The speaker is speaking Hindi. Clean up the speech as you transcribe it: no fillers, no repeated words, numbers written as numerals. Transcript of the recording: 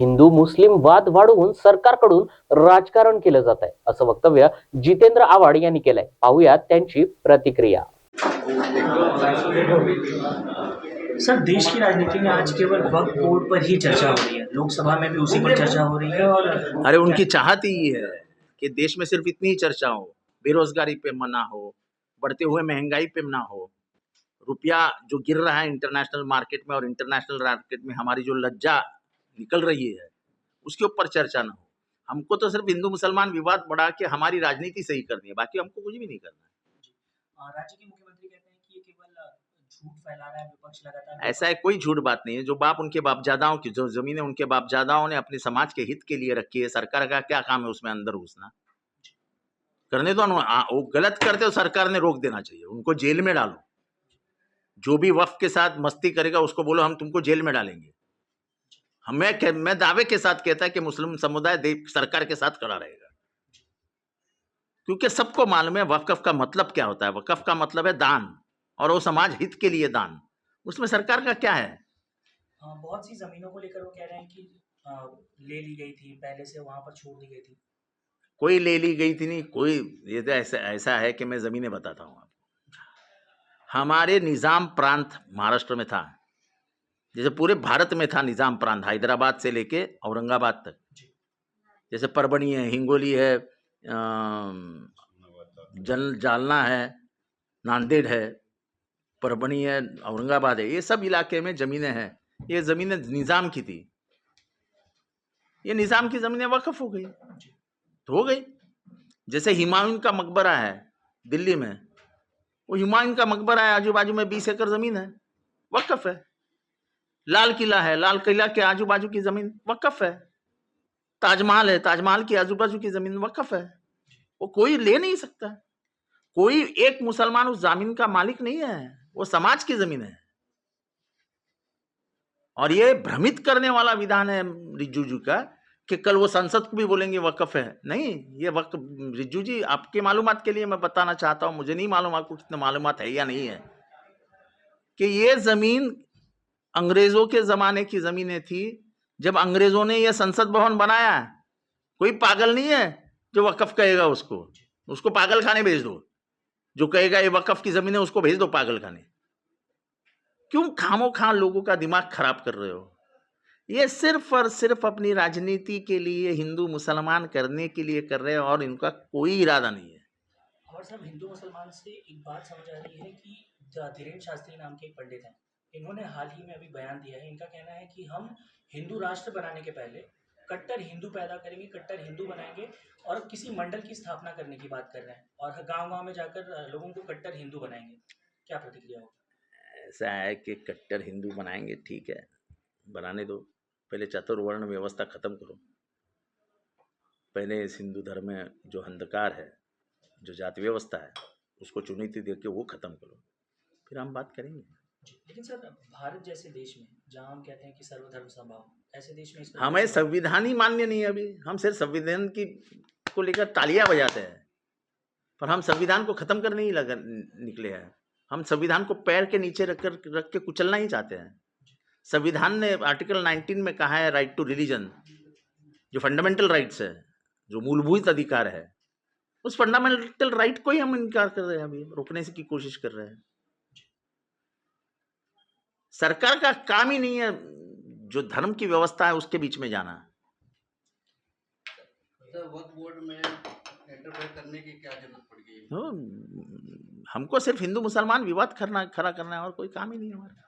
हिंदू मुस्लिम वाद वाढवून सरकारकडून राजकारण केलं जात आहे असं वक्तव्य जितेंद्र आव्हाड यांनी केलंय. पाहूयात त्यांची प्रतिक्रिया. सर, देश की राजनीति में आज केवल वक्फ बोर्ड पर ही चर्चा हो रही है, लोकसभा में भी उसी पर चर्चा हो रही है। और अरे उनकी चाहत ही है कि देश में सिर्फ इतनी ही चर्चा हो, बेरोजगारी पे मना हो, बढ़ते हुए महंगाई पे ना हो, रुपया जो गिर रहा है इंटरनेशनल मार्केट में और इंटरनेशनल मार्केट में हमारी जो लज्जा निकल रही है उसके ऊपर चर्चा ना हो। हमको तो सिर्फ हिंदू मुसलमान विवाद बढ़ा के हमारी राजनीति सही करनी है, बाकी हमको कुछ भी नहीं करना है। राज्य के मुख्यमंत्री कहते हैं कि ये केवल झूठ फैला रहा है विपक्ष लगातार। ऐसा है, कोई झूठ बात नहीं है। जो बाप उनके बापजादाओं की जो जमीनें उनके बापजादाओं ने अपने समाज के हित के लिए रखी है, सरकार का क्या काम है उसमें अंदर घुसना? करने दो, वो गलत करते हो सरकार ने रोक देना चाहिए, उनको जेल में डालो। जो भी वक्फ के साथ मस्ती करेगा उसको बोलो हम तुमको जेल में डालेंगे। मैं दावे के साथ कहता है कि मुस्लिम समुदाय सरकार के साथ खड़ा रहेगा, क्योंकि सबको मालूम है वक्फ का मतलब क्या होता है। वक्फ का मतलब है दान, और वो समाज हित के लिए दान। उसमें सरकार का क्या है? बहुत सी जमीनों को लेकर वो कह रहे हैं कि ले ली गई थी, पहले से वहां पर छोड़ दी गई थी। कोई ले ली गई थी नहीं, कोई। ये तो ऐसा है कि मैं जमीनें बताता हूँ आपको। हमारे निजाम प्रांत महाराष्ट्र में था, जैसे पूरे भारत में था निजाम प्रांत, हैदराबाद से लेके औरंगाबाद तक। जैसे परभणी है, हिंगोली है, जालना है, नांदेड़ है, परभणी है, औरंगाबाद है, ये सब इलाके में जमीनें हैं। ये जमीनें निजाम की थी, ये निजाम की जमीनें वक्फ हो गई तो हो गई। जैसे हुमायूं का मकबरा है दिल्ली में, वो हुमायूं का मकबरा है, आजू बाजू में 20 एकड़ जमीन है, वक्फ है। लाल किला है, लाल किला के आजू बाजू की जमीन वक्फ है। ताजमहल है, ताजमहल की आजू बाजू की जमीन वक्फ है। वो कोई ले नहीं सकता, कोई एक मुसलमान उस जमीन का मालिक नहीं है, वो समाज की जमीन है। और ये भ्रमित करने वाला विधान है रिज्जू जी का कि कल वो संसद को भी बोलेंगे वक्फ है। नहीं, ये वक्फ, रिज्जू जी आपके मालूमात के लिए मैं बताना चाहता हूं, मुझे नहीं मालूम आपको कितने मालूमात है या नहीं है, कि ये जमीन अंग्रेजों के जमाने की जमीनें थी। जब अंग्रेजों ने यह संसद भवन बनाया, कोई पागल नहीं है जो वक्फ कहेगा उसको पागल खाने भेज दो। जो कहेगा ये वक्फ की जमीन है उसको भेज दो पागल खाने। क्यों खामो खां लोगों का दिमाग खराब कर रहे हो? ये सिर्फ और सिर्फ अपनी राजनीति के लिए, हिंदू मुसलमान करने के लिए कर रहे हैं, और इनका कोई इरादा नहीं है। और सब हिंदू मुसलमान से एक बात समझ आ रही है कि धीरेन्द्र शास्त्री नाम के एक पंडित हैं, इन्होंने हाल ही में अभी बयान दिया है। इनका कहना है कि हम हिंदू राष्ट्र बनाने के पहले कट्टर हिंदू पैदा करेंगे, कट्टर हिंदू बनाएंगे और किसी मंडल की स्थापना करने की बात कर रहे हैं, और गांव-गांव में जाकर लोगों को कट्टर हिंदू बनाएंगे। क्या प्रतिक्रिया होगी? ऐसा है कि कट्टर हिंदू बनाएंगे, ठीक है, बनाने दो। पहले चतुर्वर्ण व्यवस्था खत्म करो। पहले इस हिंदू धर्म में जो अंधकार है, जो जाति व्यवस्था है, उसको चुनौती दे के वो खत्म करो, फिर हम बात करेंगे। लेकिन सर, भारत जैसे देश में जहाँ हम कहते हैं कि सर्वधर्म समभाव, ऐसे देश में हमें संविधान ही मान्य नहीं है अभी। हम सिर्फ संविधान की को लेकर तालियां बजाते हैं, पर हम संविधान को खत्म करने ही निकले हैं। हम संविधान को पैर के नीचे रख के कुचलना ही चाहते हैं। संविधान ने आर्टिकल 19 में कहा है राइट टू रिलीजन, जो फंडामेंटल राइट्स है, जो मूलभूत अधिकार है, उस फंडामेंटल राइट को ही हम इनकार कर रहे हैं, अभी रोकने की कोशिश कर रहे हैं। सरकार का काम ही नहीं है जो धर्म की व्यवस्था है उसके बीच में जाना। वक्फ बोर्ड में इंटरफेयर करने की क्या जरूरत पड़ गई? हमको सिर्फ हिंदू मुसलमान विवाद खड़ा करना है, और कोई काम ही नहीं है हमारा।